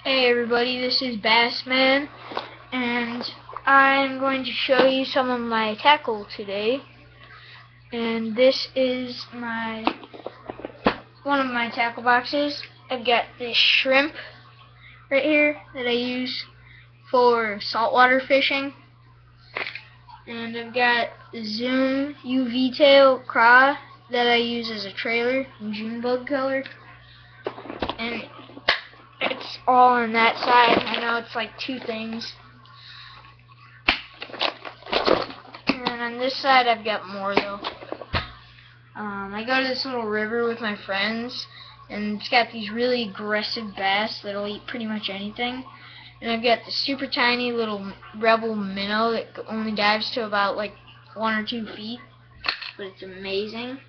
Hey everybody, this is Bassman, and I'm going to show you some of my tackle today. And this is one of my tackle boxes. I've got this shrimp right here that I use for saltwater fishing. And I've got the Zoom UV tail craw that I use as a trailer in June bug color. And it's all on that side. I know it's like two things. And on this side I've got more though. I go to this little river with my friends, and it's got these really aggressive bass that'll eat pretty much anything. And I've got the super tiny little rebel minnow that only dives to about like 1 or 2 feet, but it's amazing.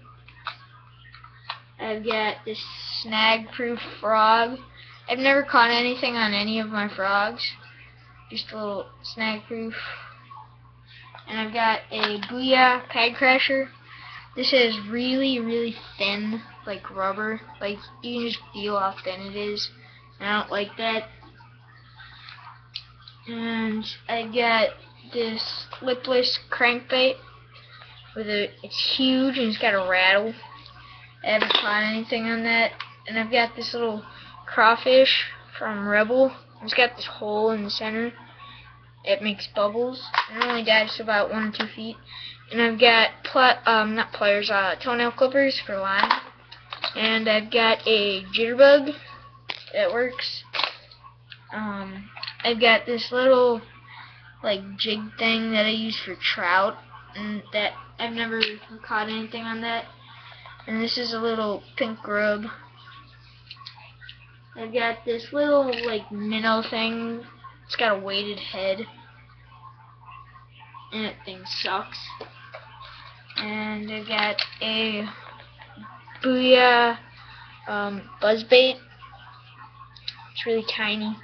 I've got this snag-proof frog. I've never caught anything on any of my frogs, just a little snag-proof. And I've got a Booyah Peg Crasher. This is really thin, like rubber. Like, you can just feel how thin it is. And I don't like that. And I got this lipless crankbait it's huge and it's got a rattle. I haven't caught anything on that. And I've got this little crawfish from Rebel. It's got this hole in the center. It makes bubbles. It only dives to about 1 or 2 feet. And I've got not pliers, toenail clippers for line. And I've got a jitterbug that works. I've got this little like jig thing that I use for trout, and that I've never caught anything on that. And this is a little pink rub. I've got this little like minnow thing. It's got a weighted head, and that thing sucks. And I've got a Booyah buzzbait. It's really tiny.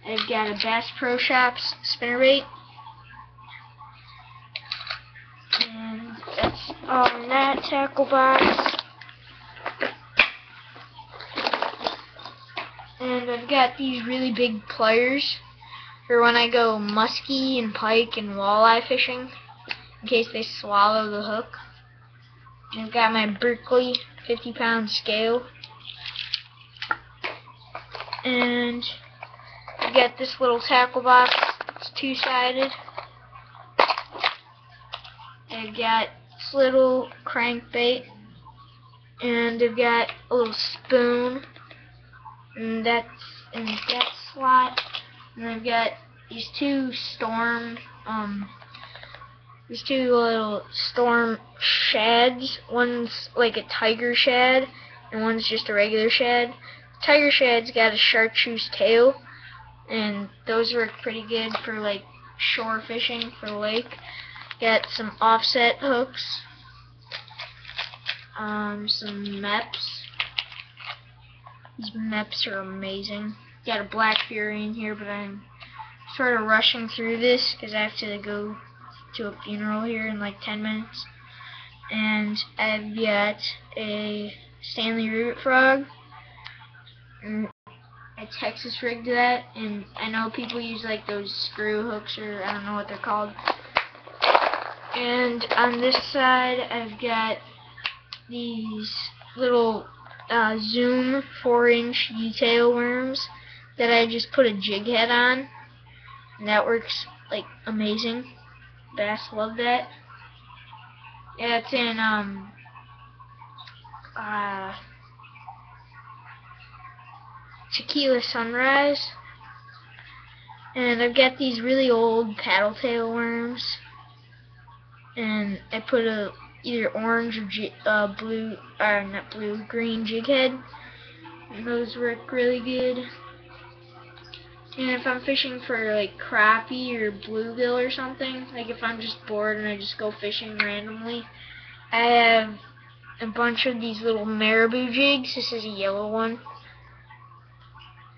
I've got a Bass Pro Shops spinnerbait. And that's all in that tackle box. And I've got these really big pliers for when I go muskie and pike and walleye fishing, in case they swallow the hook. And I've got my Berkeley 50-pound scale. And I've got this little tackle box. It's two-sided. I've got this little crankbait. And I've got a little spoon. And that's in that slot. And I've got these two little storm shads. One's like a tiger shad, and one's just a regular shad. The tiger shad's got a chartreuse tail, and those work pretty good for like shore fishing for the lake. Got some offset hooks, some MEPs. These MEPs are amazing. Got a Black Fury in here, but I'm sort of rushing through this because I have to go to a funeral here in like 10 minutes. And I've got a Stanley Rivet Frog. And I Texas rigged that, and I know people use like those screw hooks, or I don't know what they're called. And on this side I've got these little Zoom 4-inch U-tail worms that I just put a jig head on, and that works like amazing. Bass love that. Yeah, it's in Tequila Sunrise. And I've got these really old paddle tail worms, and I put a either orange or green jig head, and those work really good. And if I'm fishing for like crappie or bluegill or something, like if I'm just bored and I just go fishing randomly, I have a bunch of these little marabou jigs. This is a yellow one,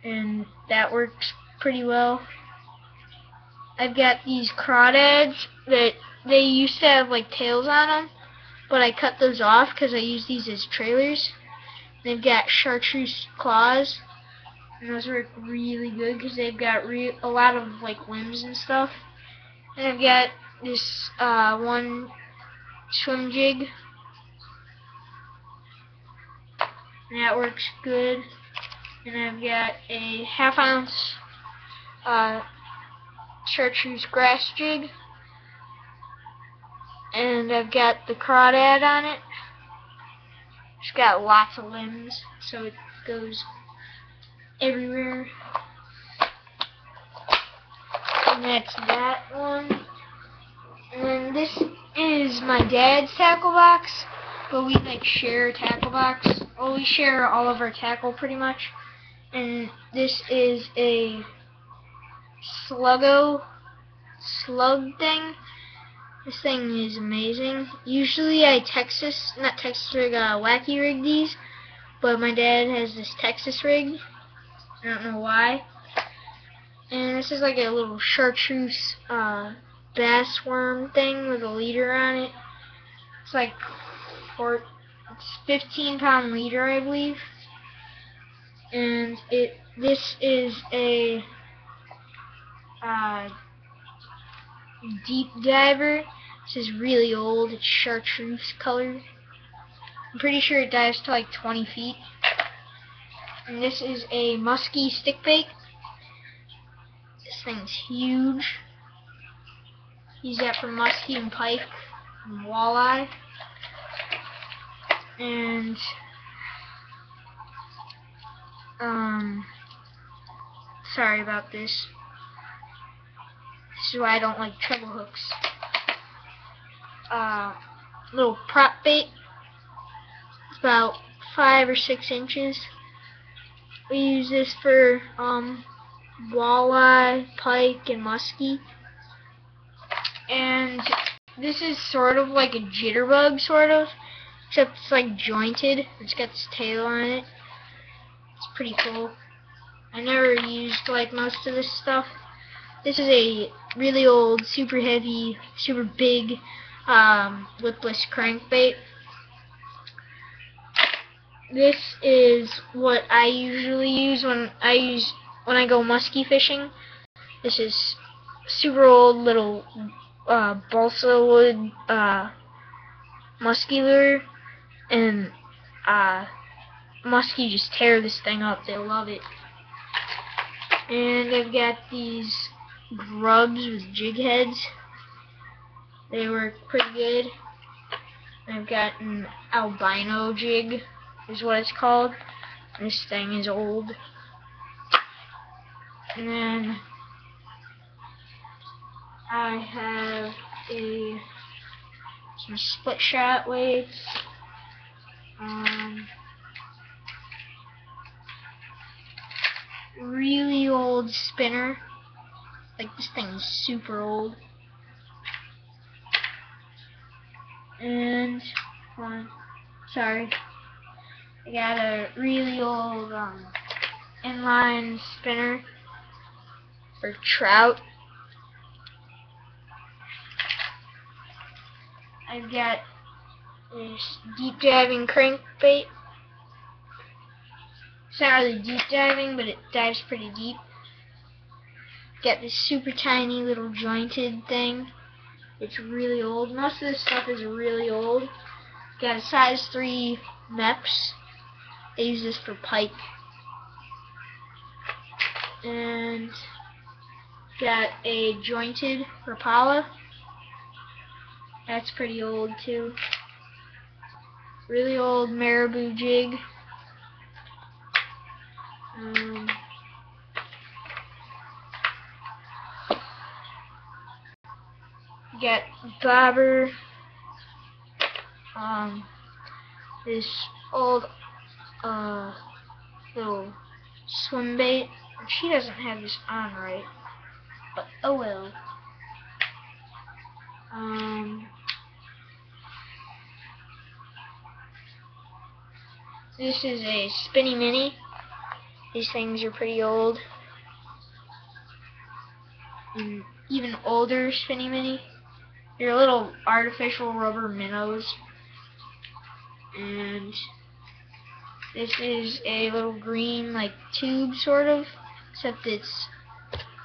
and that works pretty well. I've got these crawdads that they used to have like tails on them, but I cut those off because I use these as trailers. They've got chartreuse claws, and those work really good because they've got a lot of like limbs and stuff. And I've got this one swim jig, and that works good. And I've got a half-ounce chartreuse grass jig, and I've got the crawdad on it. It's got lots of limbs, so it goes everywhere. And that's that one. And then this is my dad's tackle box, but we like share a tackle box. Well, we share all of our tackle pretty much. And this is a slug thing. This thing is amazing. Usually I wacky rig these, but my dad has this Texas rig. I don't know why. And this is like a little chartreuse bass worm thing with a leader on it. It's like it's 15-pound leader, I believe. And this is a deep diver. This is really old. It's chartreuse colored. I'm pretty sure it dives to like 20 feet. And this is a musky stick bait. This thing's huge. Use that for muskie and pike and walleye. And sorry about this. This is why I don't like treble hooks. Little prop bait. It's about 5 or 6 inches. We use this for walleye, pike, and muskie. And this is sort of like a jitterbug, sort of, except it's like jointed. It's got this tail on it. It's pretty cool. I never used like most of this stuff. This is a really old, super heavy, super big lipless crankbait. This is what I usually use when I go muskie fishing. This is super old little balsa wood muskie lure, and muskie just tear this thing up. They love it. And I've got these grubs with jig heads. They work pretty good. I've got an albino jig, is what it's called. This thing is old. And then I have some split shot weights. Really old spinner. Like, this thing is super old. And sorry, I got a really old inline spinner for trout. I've got this deep diving crankbait. It's not really deep diving, but it dives pretty deep. Got this super tiny little jointed thing. It's really old. Most of this stuff is really old. Got a size 3 Meps. I use this for pike. And got a jointed Rapala. That's pretty old too. Really old marabou jig. Got bobber. This old little swim bait. She doesn't have this on right, but oh well. This is a spinny mini. These things are pretty old. And even older spinny mini. They're little artificial rubber minnows. And This is a little green like tube sort of, except it's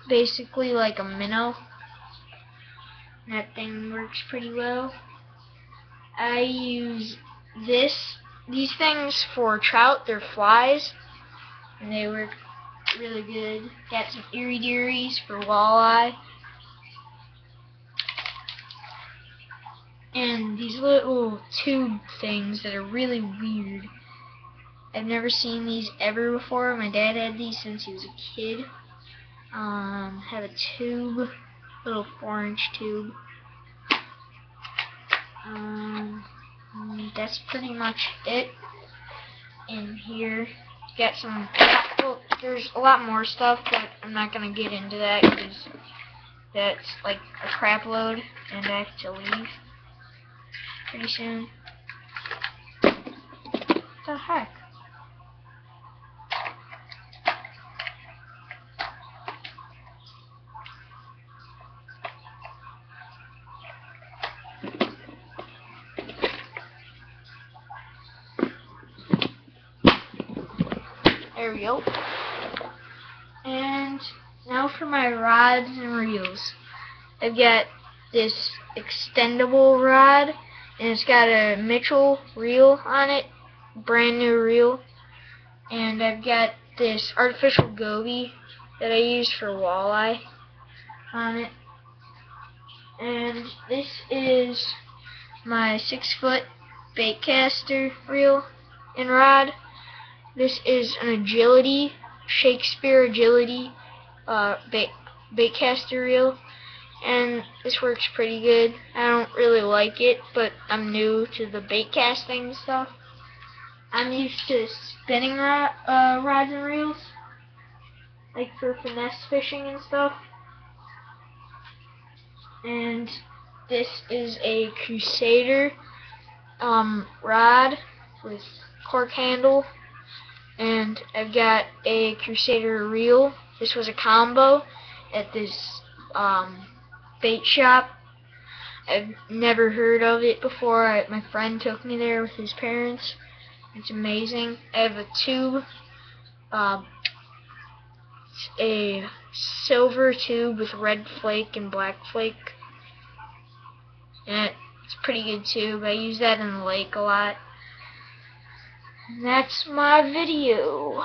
basically like a minnow. That thing works pretty well. I use these things for trout. They're flies, and they work really good. Got some iridiaries for walleye. And these little tube things that are really weird. I've never seen these ever before. My dad had these since he was a kid. Have a tube, little 4-inch tube. That's pretty much it in here. Got some, well, there's a lot more stuff, but I'm not going to get into that because that's like a crap load and I have to leave pretty soon. What the heck? There we go. And now for my rods and reels. I've got this extendable rod, and it's got a Mitchell reel on it, brand new reel. And I've got this artificial goby that I use for walleye on it. And this is my 6-foot baitcaster reel and rod. This is an agility, Shakespeare agility baitcaster reel, and this works pretty good. I don't really like it, but I'm new to the bait casting stuff. I'm used to spinning rods and reels, like for finesse fishing and stuff. And this is a Crusader rod with cork handle. And I've got a Crusader reel. This was a combo at this bait shop. I've never heard of it before. My friend took me there with his parents. It's amazing. I have a tube, a silver tube with red flake and black flake. And it's a pretty good tube. I use that in the lake a lot. And that's my video.